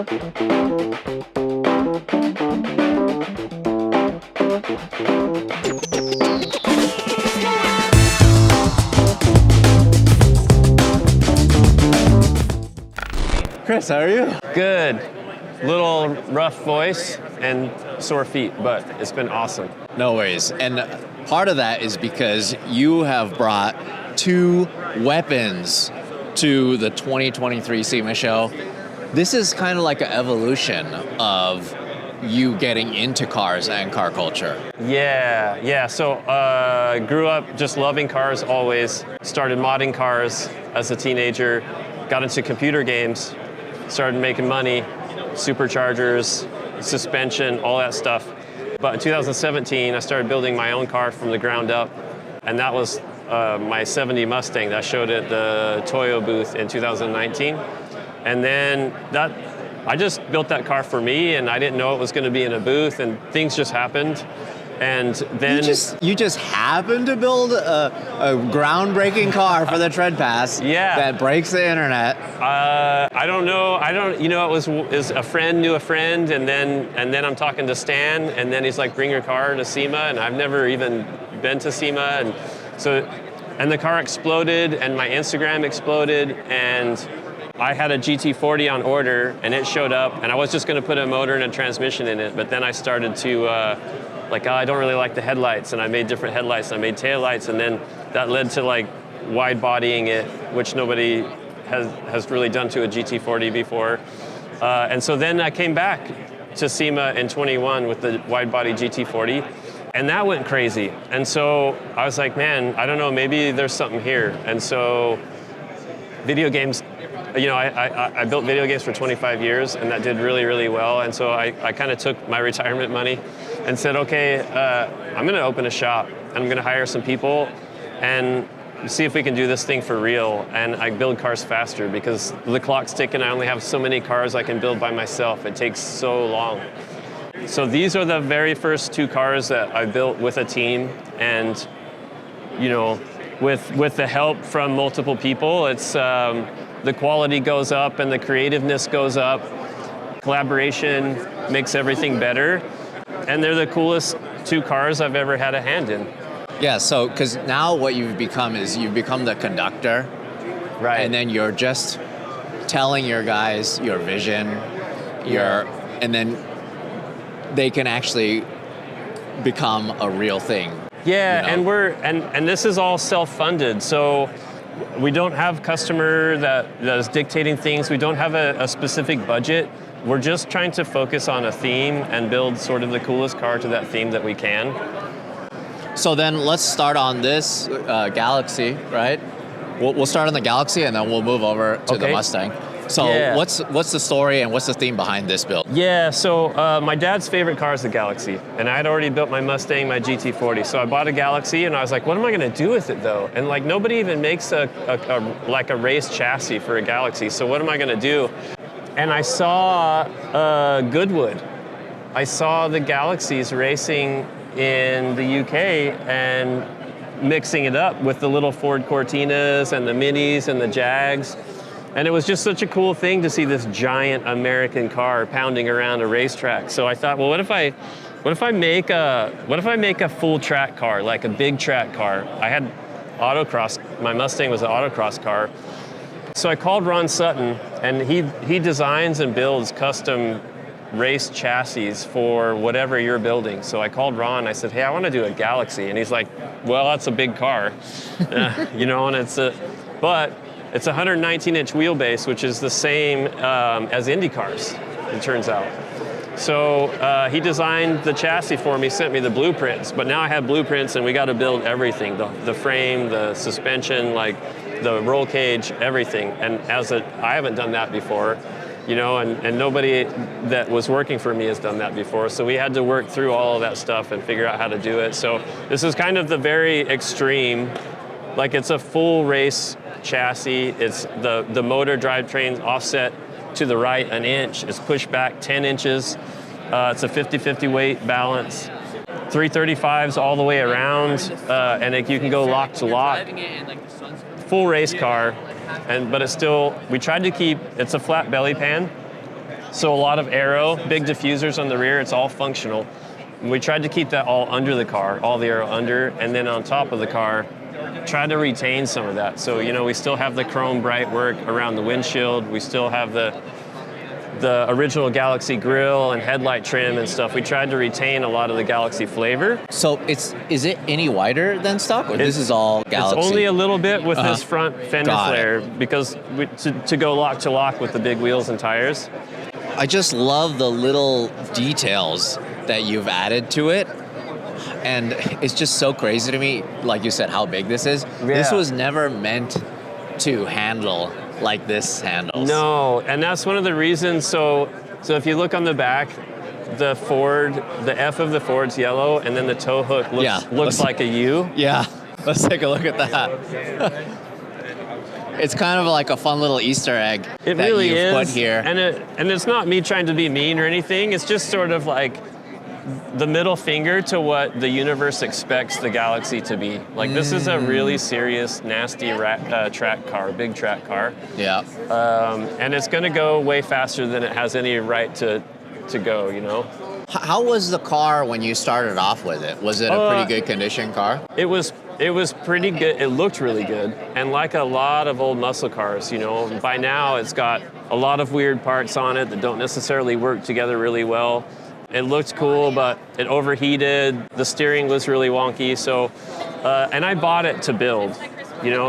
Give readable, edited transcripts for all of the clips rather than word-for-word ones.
Chris, how are you? Good. Little rough voice and sore feet, but it's been awesome. No worries. And part of that is because you have brought 2 weapons to the 2023 SEMA show. This is kind of like an evolution of you getting into cars and car culture. Yeah. So grew up just loving cars always. Started modding cars as a teenager. Got into computer games. Started making money. Superchargers, suspension, all that stuff. But in 2017, I started building my own car from the ground up. And that was my 70 Mustang that I showed at the Toyo booth in 2019. And then I just built that car for me, and I didn't know it was going to be in a booth, and things just happened. And then you just happened to build a groundbreaking car for the Tread Pass. Yeah. That breaks the internet. I don't know. It was a friend knew a friend, and then I'm talking to Stan, and then he's like, "Bring your car to SEMA," and I've never even been to SEMA, and the car exploded, and my Instagram exploded, and I had a GT40 on order, and it showed up, and I was just going to put a motor and a transmission in it, but then I started to I don't really like the headlights, and I made different headlights, and I made taillights, and then that led to like wide bodying it, which nobody has really done to a GT40 before. And so then I came back to SEMA in 21 with the wide body GT40, and that went crazy. And so I was like, man, I don't know, maybe there's something here. And so video games, I built video games for 25 years, and that did really, really well. And so I kind of took my retirement money and said, okay, I'm going to open a shop. I'm going to hire some people and see if we can do this thing for real. And I build cars faster because the clock's ticking. I only have so many cars I can build by myself. It takes so long. So these are the very first 2 cars that I built with a team, and with the help from multiple people, it's the quality goes up and the creativeness goes up. Collaboration makes everything better, and they're the coolest 2 cars I've ever had a hand in. Yeah, so because now what you've become is you've become the conductor, right? And then you're just telling your guys your vision, and then they can actually become a real thing. Yeah, and this is all self-funded, so we don't have customer that is dictating things. We don't have a specific budget. We're just trying to focus on a theme and build sort of the coolest car to that theme that we can. So then let's start on this Galaxie, right? We'll start on the Galaxie, and then we'll move over to the Mustang. So what's the story and what's the theme behind this build? Yeah, so my dad's favorite car is the Galaxie, and I had already built my Mustang, my GT40. So I bought a Galaxie, and I was like, what am I going to do with it though? And like nobody even makes a race chassis for a Galaxie. So what am I going to do? And I saw Goodwood. I saw the Galaxies racing in the UK and mixing it up with the little Ford Cortinas and the Minis and the Jags. And it was just such a cool thing to see this giant American car pounding around a racetrack. So I thought, well, what if I make a full track car, like a big track car? I had autocross. My Mustang was an autocross car. So I called Ron Sutton, and he designs and builds custom race chassis for whatever you're building. So I called Ron. I said, hey, I want to do a Galaxie, and he's like, well, that's a big car, and it's a 119-inch wheelbase, which is the same as Indy cars, it turns out. So he designed the chassis for me, sent me the blueprints, but now I have blueprints, and we got to build everything, the frame, the suspension, like the roll cage, everything. And I haven't done that before, and nobody that was working for me has done that before. So we had to work through all of that stuff and figure out how to do it. So this is kind of the very extreme, like it's a full race chassis. It's the motor drivetrain offset to the right an inch. It's pushed back 10 inches. It's a 50-50 weight balance. 335s all the way around, and you can go lock to lock. Full race car, but it's still, we tried to keep, it's a flat belly pan, So a lot of aero, big diffusers on the rear, it's all functional. We tried to keep that all under the car, all the aero under, and then on top of the car, try to retain some of that. So, we still have the chrome bright work around the windshield. We still have the original Galaxie grille and headlight trim and stuff. We tried to retain a lot of the Galaxie flavor. So is it any wider than stock, or this is all Galaxie? It's only a little bit with this front fender Got flare it. because to go lock to lock with the big wheels and tires. I just love the little details that you've added to it. And it's just so crazy to me, like you said, how big this is. Yeah. This was never meant to handle like this handles. No, and that's one of the reasons. So if you look on the back, the F of the Ford's yellow, and then the tow hook looks like a U. Yeah, let's take a look at that. It's kind of like a fun little Easter egg It that really you've is. put here. And it's not me trying to be mean or anything. It's just sort of like the middle finger to what the universe expects the Galaxie to be. Like, this is a really serious, nasty track car, big track car. Yeah. And it's going to go way faster than it has any right to go, How was the car when you started off with it? Was it a pretty good condition car? It was pretty good. It looked really good. And like a lot of old muscle cars, by now it's got a lot of weird parts on it that don't necessarily work together really well. It looked cool, but it overheated. The steering was really wonky. So, and I bought it to build,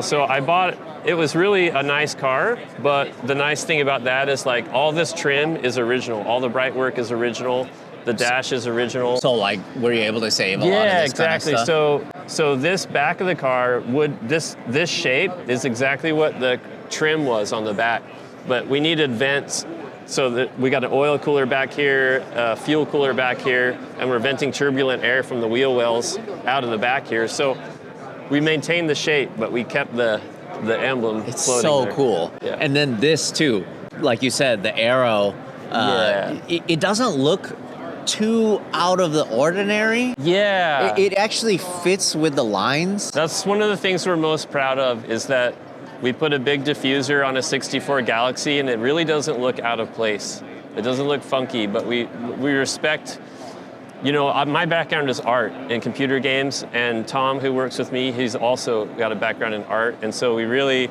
so I bought it. It was really a nice car, but the nice thing about that is like all this trim is original. All the bright work is original. The dash is original. So like, were you able to save a lot of Yeah, this exactly. kind of stuff? So this back of the car this shape is exactly what the trim was on the back, but we needed vents. So that we got an oil cooler back here, a fuel cooler back here, and we're venting turbulent air from the wheel wells out of the back here. So we maintained the shape, but we kept the emblem It's floating so there. cool. Yeah. And then this too, like you said, the arrow, it doesn't look too out of the ordinary. Yeah. It actually fits with the lines. That's one of the things we're most proud of is that we put a big diffuser on a 64 Galaxie and it really doesn't look out of place. It doesn't look funky, but we respect, my background is art and computer games, and Tom, who works with me, he's also got a background in art, and so we really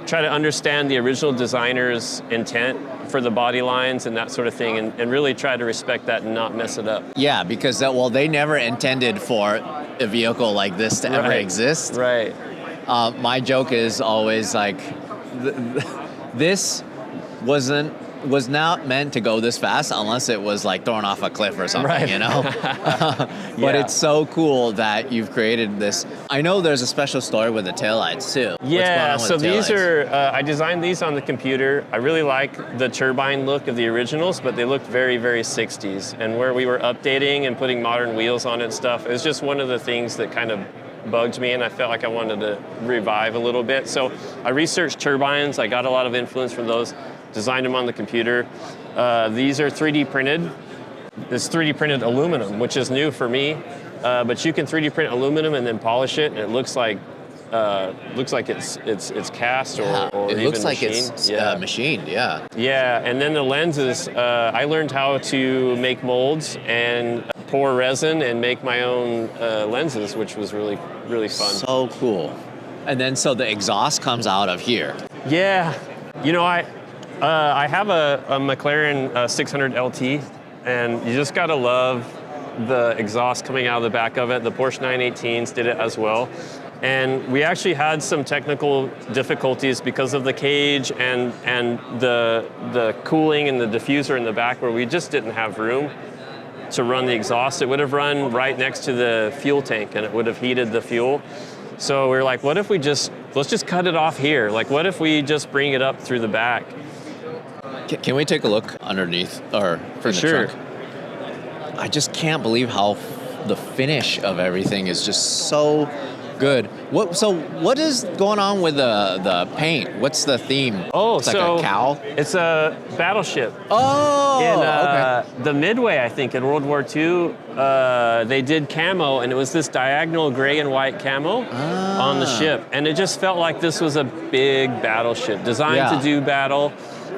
try to understand the original designer's intent for the body lines and that sort of thing, and really try to respect that and not mess it up. Yeah, because they never intended for a vehicle like this to ever exist. Right. My joke is always like, this was not meant to go this fast unless it was like thrown off a cliff or something, Right. But it's so cool that you've created this. I know there's a special story with the taillights too. Yeah, so these taillights? are, I designed these on the computer. I really like the turbine look of the originals, but they looked very, very 60s. And where we were updating and putting modern wheels on it and stuff, it was just one of the things that kind of bugged me, and I felt like I wanted to revive a little bit. So I researched turbines. I got a lot of influence from those, designed them on the computer. These are 3D printed. This 3D printed aluminum, which is new for me, but you can 3D print aluminum and then polish it, and it looks like it's cast or it even looks like machined. it's machined. Yeah. Yeah, and then the lenses. I learned how to make molds and pour resin and make my own lenses, which was really, really fun. So cool. And then so the exhaust comes out of here. Yeah, I have a McLaren 600 LT, and you just gotta love the exhaust coming out of the back of it. The Porsche 918s did it as well. And we actually had some technical difficulties because of the cage and the cooling and the diffuser in the back, where we just didn't have room to run the exhaust. It would have run right next to the fuel tank, and it would have heated the fuel. So we were like, what if let's just cut it off here? Like, what if we just bring it up through the back? Can we take a look underneath or from the sure. trunk? I just can't believe how the finish of everything is just so good. What is going on with the paint? What's the theme? Oh, it's like a cow? It's a battleship. Oh, In the Midway, I think, in World War II, they did camo, and it was this diagonal gray and white camo on the ship. And it just felt like this was a big battleship designed to do battle.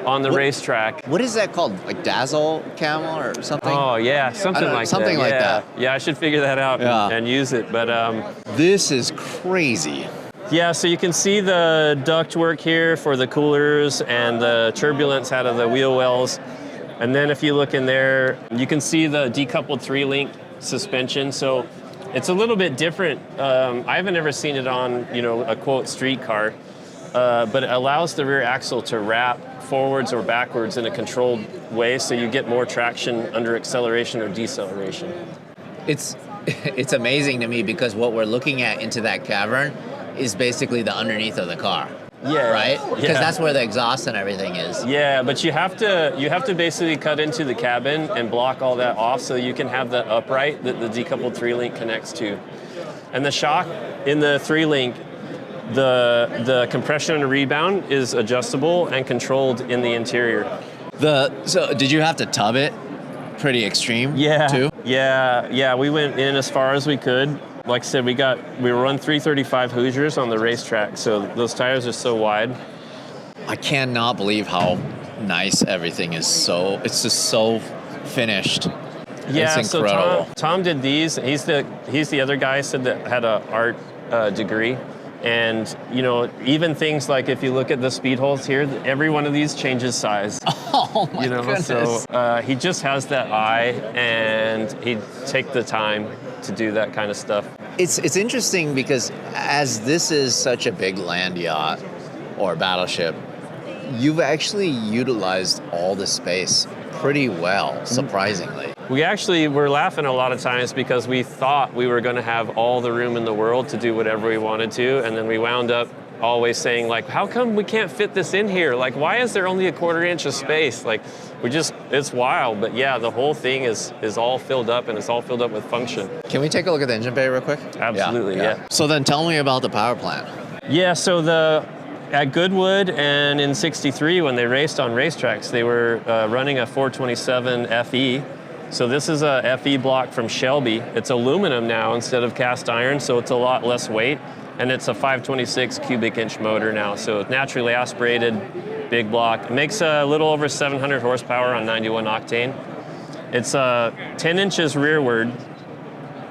on the racetrack. What is that called? Like dazzle camel or something? Oh yeah, something like that. Yeah, I should figure that out and use it. But this is crazy. Yeah, so you can see the ductwork here for the coolers and the turbulence out of the wheel wells. And then if you look in there, you can see the decoupled 3-link suspension. So it's a little bit different. I haven't ever seen it on, a quote street car, but it allows the rear axle to wrap forwards or backwards in a controlled way, so you get more traction under acceleration or deceleration. It's amazing to me because what we're looking at into that cavern is basically the underneath of the car. Yeah. Right? Because that's where the exhaust and everything is. Yeah, but you have to basically cut into the cabin and block all that off so you can have the upright that the decoupled 3-link connects to. And the shock in the 3-link, the compression and rebound is adjustable and controlled in the interior. So did you have to tub it pretty extreme too? Yeah, we went in as far as we could. Like I said, we run 335 Hoosiers on the racetrack, so those tires are so wide. I cannot believe how nice everything is. It's just so finished. Yeah, it's incredible. So Tom did these. He's the other guy I said that had an art degree. And, even things like if you look at the speed holes here, every one of these changes size. Oh my goodness. So he just has that eye, and he'd take the time to do that kind of stuff. It's interesting because as this is such a big land yacht or battleship, you've actually utilized all the space pretty well, surprisingly. We actually were laughing a lot of times because we thought we were going to have all the room in the world to do whatever we wanted to, and then we wound up always saying, like, how come we can't fit this in here? Like, why is there only a 1/4 inch of space? Like, it's wild. But yeah, the whole thing is all filled up, and it's all filled up with function. Can we take a look at the engine bay real quick? Absolutely, yeah. So then tell me about the power plant. Yeah, so at Goodwood and in '63, when they raced on racetracks, they were running a 427 FE. So this is a FE block from Shelby. It's aluminum now instead of cast iron, so it's a lot less weight. And it's a 526 cubic inch motor now, so it's naturally aspirated, big block. It makes a little over 700 horsepower on 91 octane. It's 10 inches rearward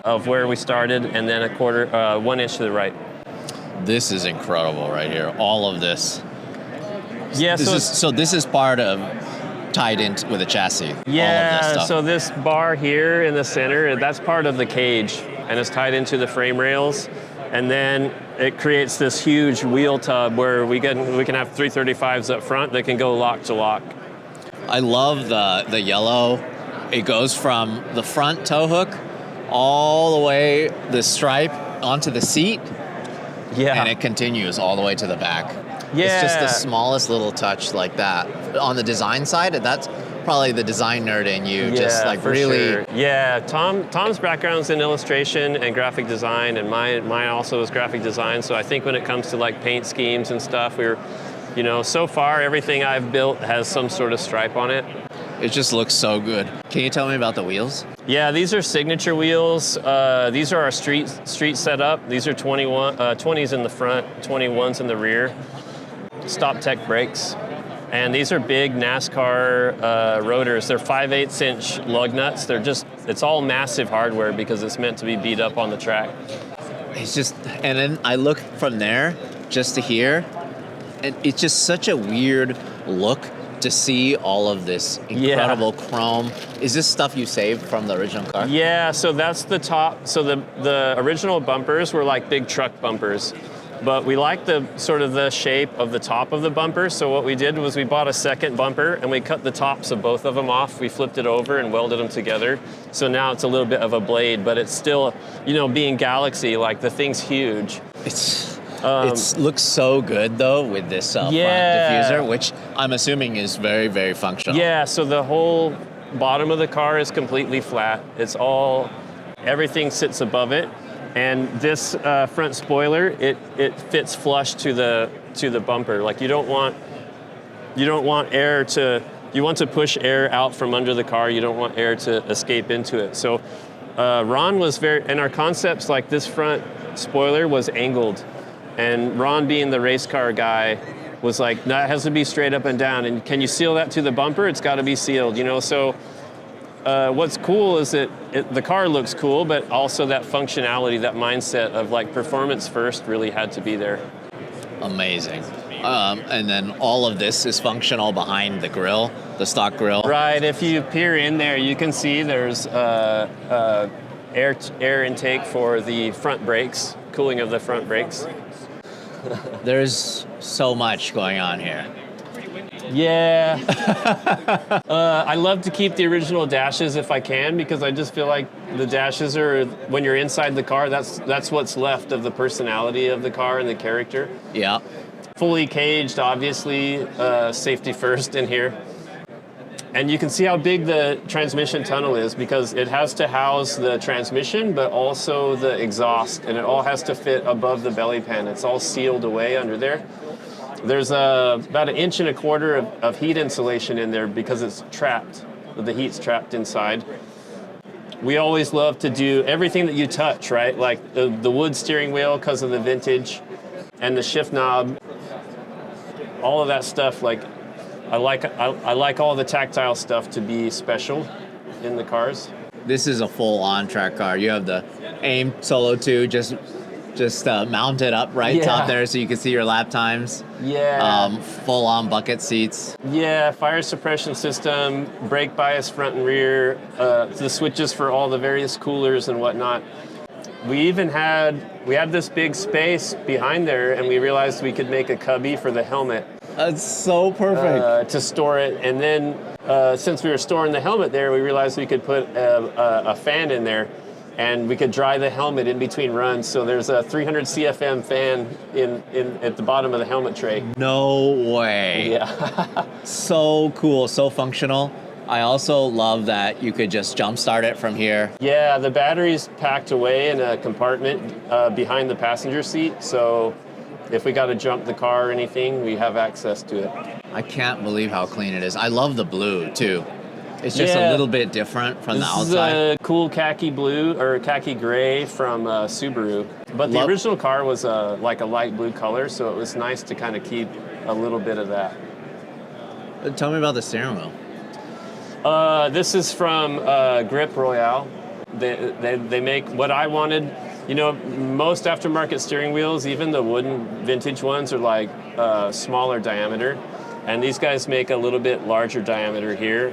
of where we started, and then 1 inch to the right. This is incredible right here. All of this. Yeah. This is part of tied in with the chassis. Yeah. All of this stuff. So this bar here in the center, that's part of the cage, and it's tied into the frame rails. And then it creates this huge wheel tub where we can have 335s up front that can go lock to lock. I love the yellow. It goes from the front tow hook all the way the stripe onto the seat. Yeah. And it continues all the way to the back. Yeah. It's just the smallest little touch like that. On the design side, that's probably the design nerd in you. Just like really. Sure. Yeah, Tom's background's in illustration and graphic design, and mine also is graphic design. So I think when it comes to like paint schemes and stuff, so far everything I've built has some sort of stripe on it. It just looks so good. Can you tell me about the wheels? Yeah, these are signature wheels. These are our street setup. These are 20s in the front, 21s in the rear. Stop Tech brakes. And these are big NASCAR rotors. They're 5/8 inch lug nuts. It's all massive hardware because it's meant to be beat up on the track. And then I look from there just to here, and it's just such a weird look to see all of this incredible chrome. Is this stuff you saved from the original car? Yeah, so that's the top. So the original bumpers were like big truck bumpers. But we like the shape of the top of the bumper, so what we did was we bought a second bumper and we cut the tops of both of them off. We flipped it over and welded them together. So now it's a little bit of a blade, but it's still, being Galaxie, like the thing's huge. It looks so good though with this front diffuser, which I'm assuming is very, very functional. Yeah, so the whole bottom of the car is completely flat. Everything sits above it. And this front spoiler, it fits flush to the bumper. Like you want to push air out from under the car. You don't want air to escape into it. So Ron was and our concepts, like this front spoiler was angled. And Ron, being the race car guy, was like, that has to be straight up and down. And can you seal that to the bumper? It's got to be sealed, you know? So what's cool is that the car looks cool, but also that functionality, that mindset of like performance first really had to be there. Amazing. And then all of this is functional behind the grill, the stock grill. Right. If you peer in there, you can see there's air intake for the front brakes, cooling of the front brakes. There's so much going on here. Yeah. I love to keep the original dashes if I can, because I just feel like the dashes are, when you're inside the car, that's what's left of the personality of the car and the character. Yeah. Fully caged, obviously, safety first in here. And you can see how big the transmission tunnel is, because it has to house the transmission, but also the exhaust, and it all has to fit above the belly pan. It's all sealed away under there. There's about 1.25 inches of heat insulation in there because it's trapped. The heat's trapped inside. We always love to do everything that you touch, right? Like the wood steering wheel because of the vintage, and the shift knob. All of that stuff, like I like all the tactile stuff to be special in the cars. This is a full on-track car. You have the AIM Solo 2 just mounted up top there so you can see your lap times. Yeah. Full on bucket seats. Yeah, fire suppression system, brake bias front and rear, the switches for all the various coolers and whatnot. We even had this big space behind there, and we realized we could make a cubby for the helmet. That's so perfect. To store it. And then since we were storing the helmet there, we realized we could put a fan in there, and we could dry the helmet in between runs. So there's a 300 CFM fan at the bottom of the helmet tray. No way. Yeah. So cool, so functional. I also love that you could just jump start it from here. Yeah, the battery's packed away in a compartment behind the passenger seat. So if we got to jump the car or anything, we have access to it. I can't believe how clean it is. I love the blue too. It's just a little bit different from the outside. This is a cool khaki blue or khaki gray from Subaru. But the original car was like a light blue color, so it was nice to kind of keep a little bit of that. Tell me about the steering wheel. This is from Grip Royale. They make what I wanted. You know, most aftermarket steering wheels, even the wooden vintage ones, are like smaller diameter. And these guys make a little bit larger diameter here,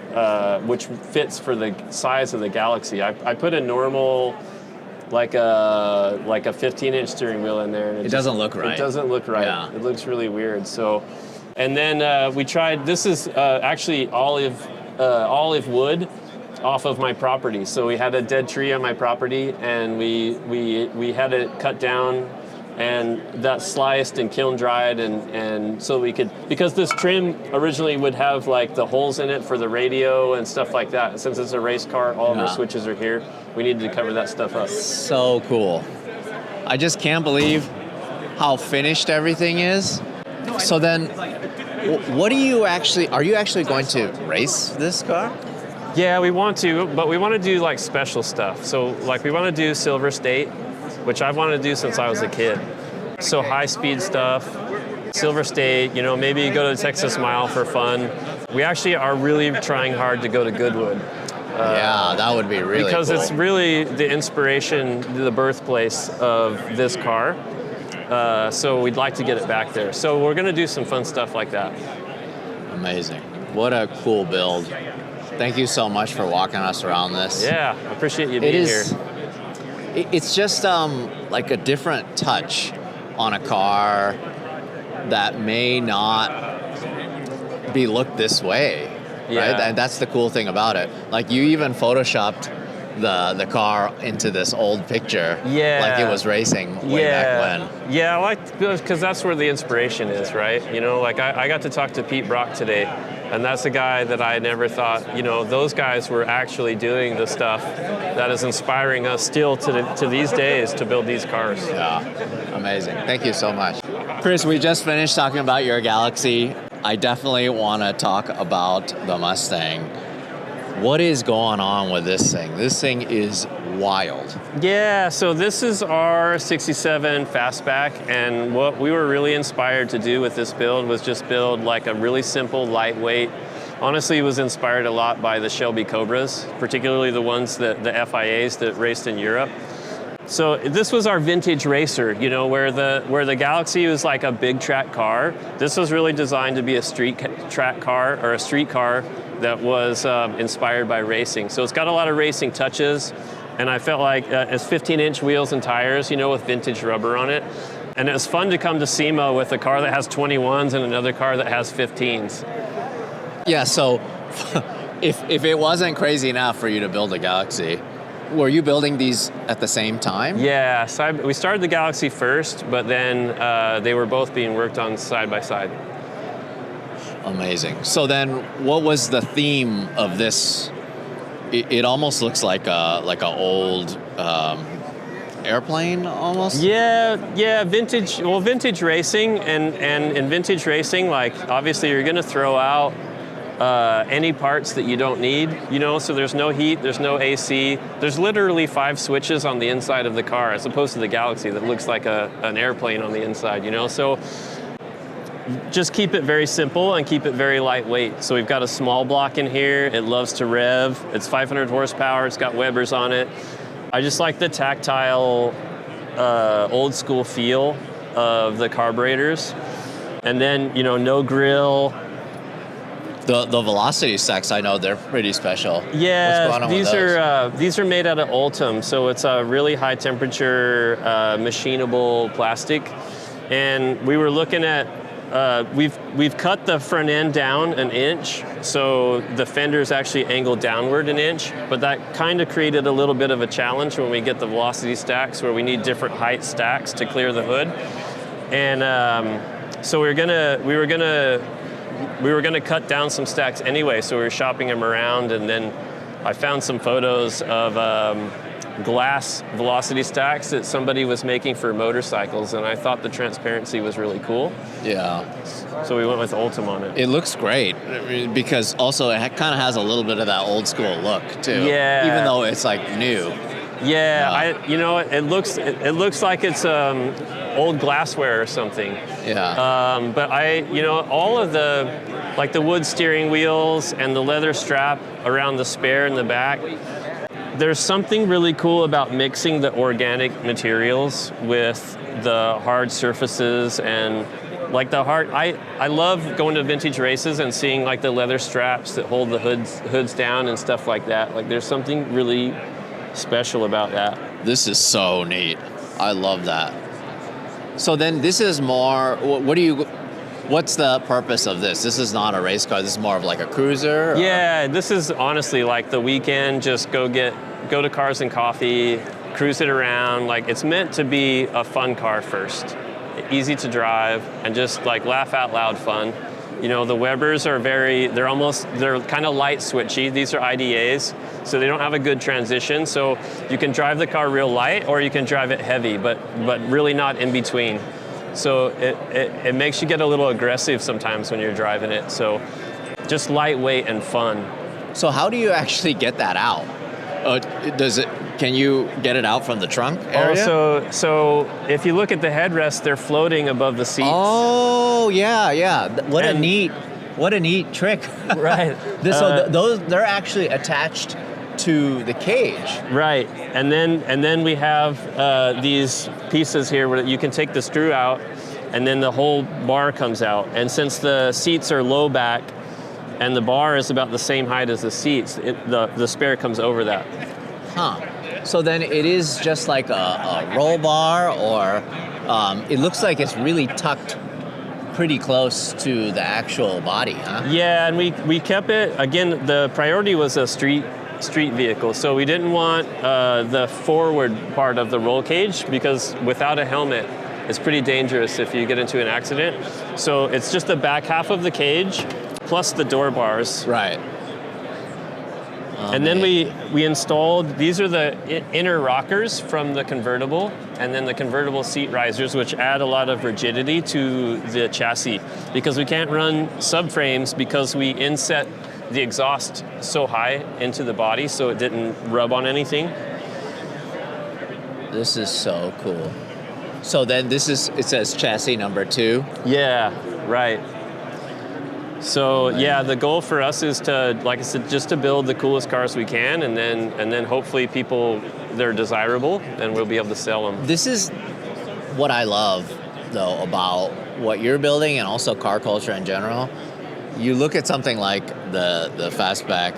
which fits for the size of the Galaxie. I put a normal, like a 15-inch steering wheel in there, and it doesn't look right. It doesn't look right. Yeah. It looks really weird. So, and then we tried. This is actually olive wood off of my property. So we had a dead tree on my property, and we had it cut down, and that sliced and kiln dried, and so we could, because this trim originally would have like the holes in it for the radio and stuff like that. Since it's a race car, all of our switches are here. We needed to cover that stuff up. So cool. I just can't believe how finished everything is. So then, what are you actually going to race this car? Yeah, we want to, but we want to do like special stuff. So like we want to do Silver State, which I've wanted to do since I was a kid. So high speed stuff, Silver State, you know, maybe go to the Texas Mile for fun. We actually are really trying hard to go to Goodwood. Yeah, that would be really because cool. It's really the inspiration, the birthplace of this car. So we'd like to get it back there. So we're going to do some fun stuff like that. Amazing. What a cool build. Thank you so much for walking us around this. Yeah, I appreciate you being here. It's just like a different touch on a car that may not be looked this way, right? And that's the cool thing about it. Like you even photoshopped the car into this old picture, like it was racing way back when. Yeah, I like, because that's where the inspiration is, right? You know, like I got to talk to Pete Brock today, and that's a guy that I never thought, you know, those guys were actually doing the stuff that is inspiring us still to these days to build these cars. Yeah, amazing. Thank you so much. Chris, we just finished talking about your Galaxie. I definitely want to talk about the Mustang. What is going on with this thing? This thing is wild. Yeah, so this is our 67 Fastback, and what we were really inspired to do with this build was just build like a really simple, lightweight. Honestly, it was inspired a lot by the Shelby Cobras, particularly the ones that the FIAs that raced in Europe. So this was our vintage racer, you know, where the Galaxie was like a big track car. This was really designed to be a street track car, or a street car that was inspired by racing. So it's got a lot of racing touches, and I felt like it's 15-inch wheels and tires, you know, with vintage rubber on it. And it was fun to come to SEMA with a car that has 21s and another car that has 15s. Yeah, so if it wasn't crazy enough for you to build a Galaxie, were you building these at the same time? Yeah, so we started the Galaxie first, but then they were both being worked on side by side. Amazing. So then, what was the theme of this? It almost looks like a old airplane, almost. Yeah, vintage. Well, vintage racing, and in vintage racing, like obviously you're going to throw out any parts that you don't need, you know. So there's no heat, there's no AC. There's literally 5 switches on the inside of the car, as opposed to the Galaxie that looks like an airplane on the inside, you know. So just keep it very simple and keep it very lightweight. So we've got a small block in here. It loves to rev. It's 500 horsepower. It's got Webers on it. I just like the tactile, old school feel of the carburetors. And then, you know, no grill. The velocity stacks, I know they're pretty special. Yeah, What's going on with these are made out of Ultem, so it's a really high temperature machinable plastic. And we were looking at we've cut the front end down an inch, so the fender's actually angled downward an inch, but that kind of created a little bit of a challenge when we get the velocity stacks, where we need different height stacks to clear the hood. And so we were gonna cut down some stacks anyway, so we were shopping them around, and then I found some photos of glass velocity stacks that somebody was making for motorcycles, and I thought the transparency was really cool. Yeah. So we went with Ultem on it. It looks great, because also it kind of has a little bit of that old school look too. Yeah. Even though it's like new. Yeah, it looks like it's old glassware or something. Yeah. But all of the wood steering wheels and the leather strap around the spare in the back, there's something really cool about mixing the organic materials with the hard surfaces, and like I love going to vintage races and seeing like the leather straps that hold the hoods down and stuff like that. Like there's something really special about that. This is so neat. I love that. So then this is more, what's the purpose of this? This is not a race car. This is more of like a cruiser? Or? Yeah, this is honestly like the weekend, just go to Cars and Coffee, cruise it around. Like it's meant to be a fun car first, easy to drive, and just like laugh out loud fun. You know, the Webers are they're kind of light switchy. These are IDAs, so they don't have a good transition. So you can drive the car real light, or you can drive it heavy, but really not in between. So it makes you get a little aggressive sometimes when you're driving it. So just lightweight and fun. So how do you actually get that out? Can you get it out from the trunk area? So if you look at the headrests, they're floating above the seats. Oh, yeah. What a neat trick. Right. Those they're actually attached to the cage. Right. And then we have these pieces here where you can take the screw out, and then the whole bar comes out. And since the seats are low back and the bar is about the same height as the seats, the spare comes over that. Huh. So then it is just like a roll bar, or it looks like it's really tucked pretty close to the actual body, huh? Yeah, and we kept it, again, the priority was a street vehicle, so we didn't want the forward part of the roll cage, because without a helmet, it's pretty dangerous if you get into an accident. So it's just the back half of the cage plus the door bars. Right. And then we installed, these are the inner rockers from the convertible, and then the convertible seat risers, which add a lot of rigidity to the chassis, because we can't run subframes because we inset the exhaust so high into the body so it didn't rub on anything. This is so cool. So then it says chassis number 2. Yeah, right. So yeah, the goal for us is to, like I said, just to build the coolest cars we can, and then hopefully they're desirable, and we'll be able to sell them. This is what I love, though, about what you're building and also car culture in general. You look at something like the Fastback.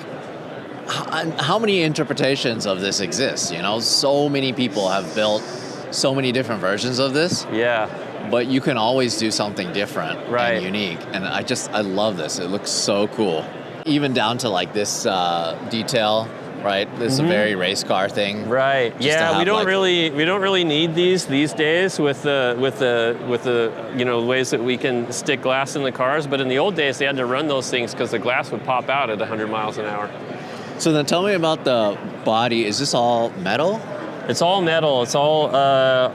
How many interpretations of this exist? You know, so many people have built so many different versions of this. Yeah. But you can always do something different and unique. And I love this. It looks so cool. Even down to like this detail, right? This is a very race car thing. Right. Yeah, we don't really need these days with the ways that we can stick glass in the cars. But in the old days, they had to run those things because the glass would pop out at 100 miles an hour. So then tell me about the body. Is this all metal? It's all metal. It's all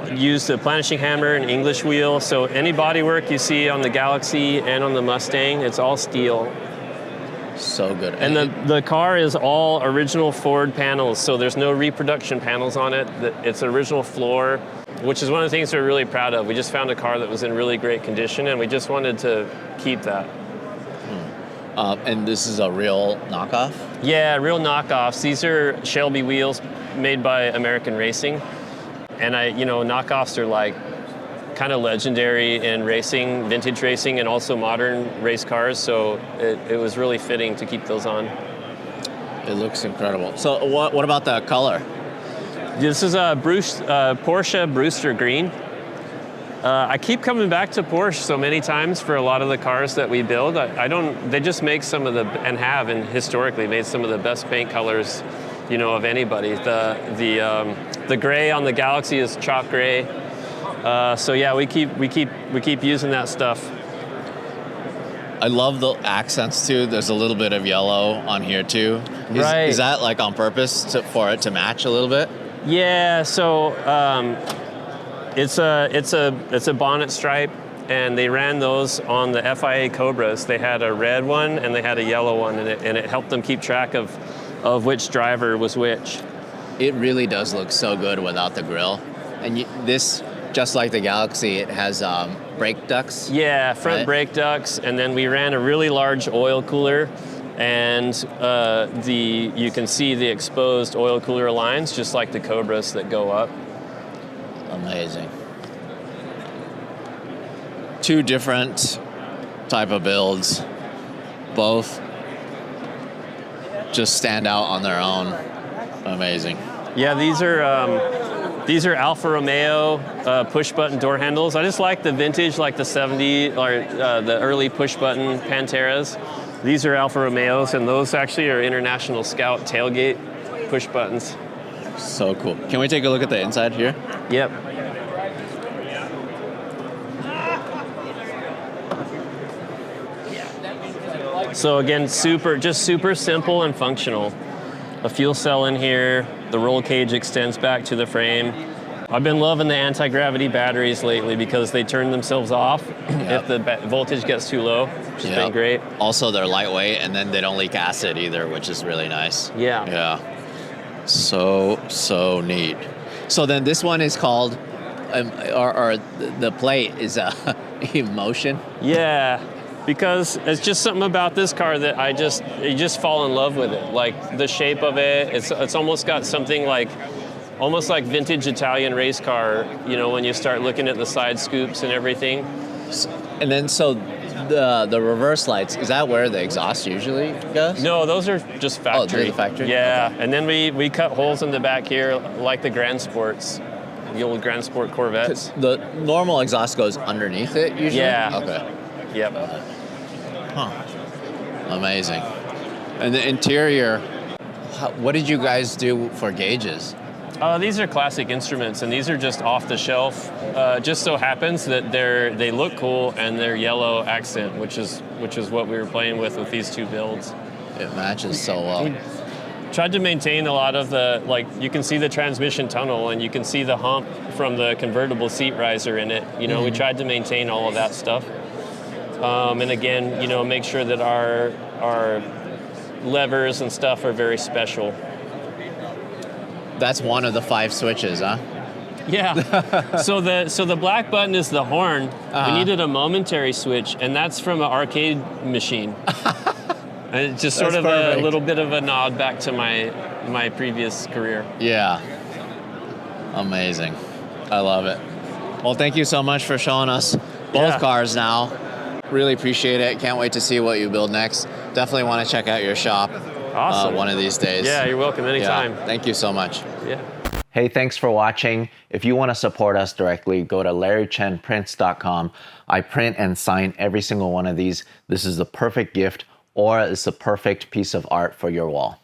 used a planishing hammer and English wheel. So any bodywork you see on the Galaxie and on the Mustang, it's all steel. So good. And the car is all original Ford panels, so there's no reproduction panels on it. It's original floor, which is one of the things we're really proud of. We just found a car that was in really great condition, and we just wanted to keep that. And this is a real knockoff? Yeah, real knockoffs. These are Shelby wheels made by American Racing. And knockoffs are like kind of legendary in racing, vintage racing, and also modern race cars. So it was really fitting to keep those on. It looks incredible. So what about the color? This is a Porsche Brewster Green. I keep coming back to Porsche so many times for a lot of the cars that we build. They just make and historically made some of the best paint colors, of anybody. The gray on the Galaxie is chalk gray. So yeah, we keep using that stuff. I love the accents too. There's a little bit of yellow on here too. Is that like on purpose for it to match a little bit? Yeah. So it's a bonnet stripe, and they ran those on the FIA Cobras. They had a red one and they had a yellow one, and it helped them keep track of which driver was which. It really does look so good without the grille. And this, just like the Galaxie, it has brake ducts. Yeah, front brake ducts, and then we ran a really large oil cooler, and you can see the exposed oil cooler lines, just like the Cobras that go up. Amazing. 2 different type of builds, both just stand out on their own. Amazing. Yeah, these are Alfa Romeo push button door handles. I just like the vintage, like the 70s or the early push button Panteras. These are Alfa Romeos, and those actually are International Scout tailgate push buttons. So cool. Can we take a look at the inside here? Yep. So again, super simple and functional. A fuel cell in here. The roll cage extends back to the frame. I've been loving the anti-gravity batteries lately because they turn themselves off if the voltage gets too low, which has been great. Also, they're lightweight, and then they don't leak acid either, which is really nice. Yeah. Yeah. So neat. So then this one is called, or the plate is Emotion. Yeah. Because it's just something about this car that you just fall in love with it. Like the shape of it, it's almost got something almost like vintage Italian race car, when you start looking at the side scoops and everything. And then so the reverse lights, is that where the exhaust usually goes? No, those are just factory. Oh, they're the factory? Yeah, Okay. and then we cut holes in the back here like the Grand Sports, the old Grand Sport Corvettes. The normal exhaust goes underneath it usually? Yeah. Okay. Yep. Huh. Amazing. And the interior, what did you guys do for gauges? These are classic instruments, and these are just off the shelf. Just so happens that they look cool, and they're yellow accent, which is what we were playing with these 2 builds. It matches so well. We tried to maintain a lot of you can see the transmission tunnel, and you can see the hump from the convertible seat riser in it. We tried to maintain all of that stuff. And again, make sure that our levers and stuff are very special. That's one of the 5 switches, huh? Yeah. So the black button is the horn. We needed a momentary switch, and that's from an arcade machine. And it's just sort of a little bit of a nod back to my previous career. Yeah. Amazing. I love it. Well, thank you so much for showing us both cars now. Really appreciate it. Can't wait to see what you build next. Definitely want to check out your shop one of these days. Yeah, you're welcome anytime. Yeah. Thank you so much. Yeah. Hey, thanks for watching. If you want to support us directly, go to larrychenprints.com. I print and sign every single one of these. This is the perfect gift, or it's the perfect piece of art for your wall.